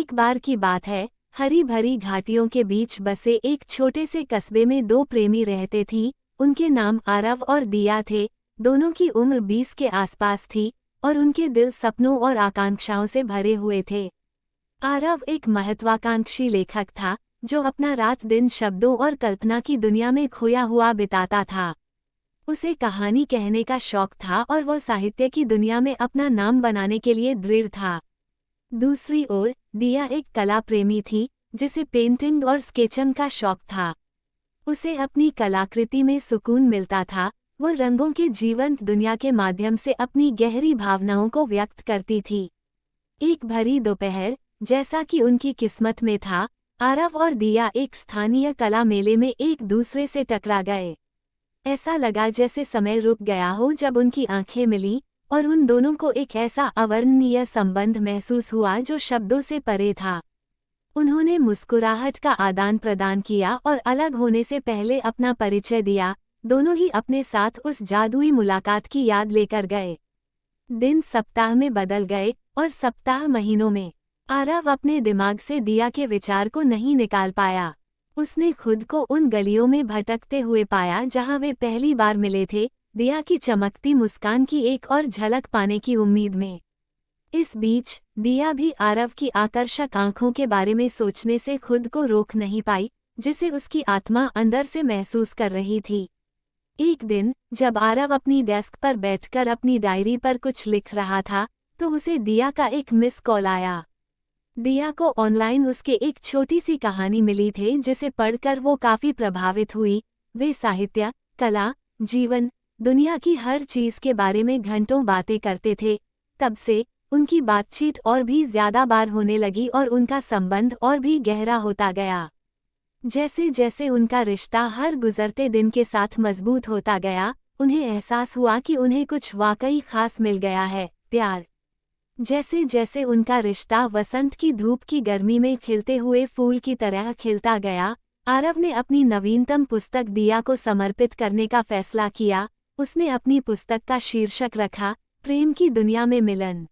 एक बार की बात है, हरी भरी घाटियों के बीच बसे एक छोटे से कस्बे में दो प्रेमी रहते थी। उनके नाम आरव और दिया थे। दोनों की उम्र 20 के आसपास थी और उनके दिल सपनों और आकांक्षाओं से भरे हुए थे। आरव एक महत्वाकांक्षी लेखक था जो अपना रात दिन शब्दों और कल्पना की दुनिया में खोया हुआ बिताता था। उसे कहानी कहने का शौक था और वह साहित्य की दुनिया में अपना नाम बनाने के लिए दृढ़ था। दूसरी ओर दिया एक कला प्रेमी थी जिसे पेंटिंग और स्केचिंग का शौक था। उसे अपनी कलाकृति में सुकून मिलता था। वो रंगों की जीवंत दुनिया के माध्यम से अपनी गहरी भावनाओं को व्यक्त करती थी। एक भरी दोपहर, जैसा कि उनकी किस्मत में था, आरव और दिया एक स्थानीय कला मेले में एक दूसरे से टकरा गए। ऐसा लगा जैसे समय रुक गया हो जब उनकी आंखें मिली और उन दोनों को एक ऐसा अवर्णनीय संबंध महसूस हुआ जो शब्दों से परे था। उन्होंने मुस्कुराहट का आदान प्रदान किया और अलग होने से पहले अपना परिचय दिया। दोनों ही अपने साथ उस जादुई मुलाकात की याद लेकर गए। दिन सप्ताह में बदल गए और सप्ताह महीनों में। आरव अपने दिमाग से दिया के विचार को नहीं निकाल पाया। उसने खुद को उन गलियों में भटकते हुए पाया जहां वे पहली बार मिले थे, दिया की चमकती मुस्कान की एक और झलक पाने की उम्मीद में। इस बीच दिया भी आरव की आकर्षक आंखों के बारे में सोचने से खुद को रोक नहीं पाई, जिसे उसकी आत्मा अंदर से महसूस कर रही थी। एक दिन जब आरव अपनी डेस्क पर बैठकर अपनी डायरी पर कुछ लिख रहा था, तो उसे दिया का एक मिस कॉल आया। दिया को ऑनलाइन उसके एक छोटी सी कहानी मिली थी जिसे पढ़कर वो काफी प्रभावित हुई। वे साहित्य, कला, जीवन, दुनिया की हर चीज के बारे में घंटों बातें करते थे। तब से उनकी बातचीत और भी ज्यादा बार होने लगी और उनका संबंध और भी गहरा होता गया। जैसे जैसे उनका रिश्ता हर गुजरते दिन के साथ मजबूत होता गया, उन्हें एहसास हुआ कि उन्हें कुछ वाकई खास मिल गया है, प्यार। जैसे जैसे उनका रिश्ता वसंत की धूप की गर्मी में खिलते हुए फूल की तरह खिलता गया, आरव ने अपनी नवीनतम पुस्तक दिया को समर्पित करने का फैसला किया। उसने अपनी पुस्तक का शीर्षक रखा, प्रेम की दुनिया में मिलन।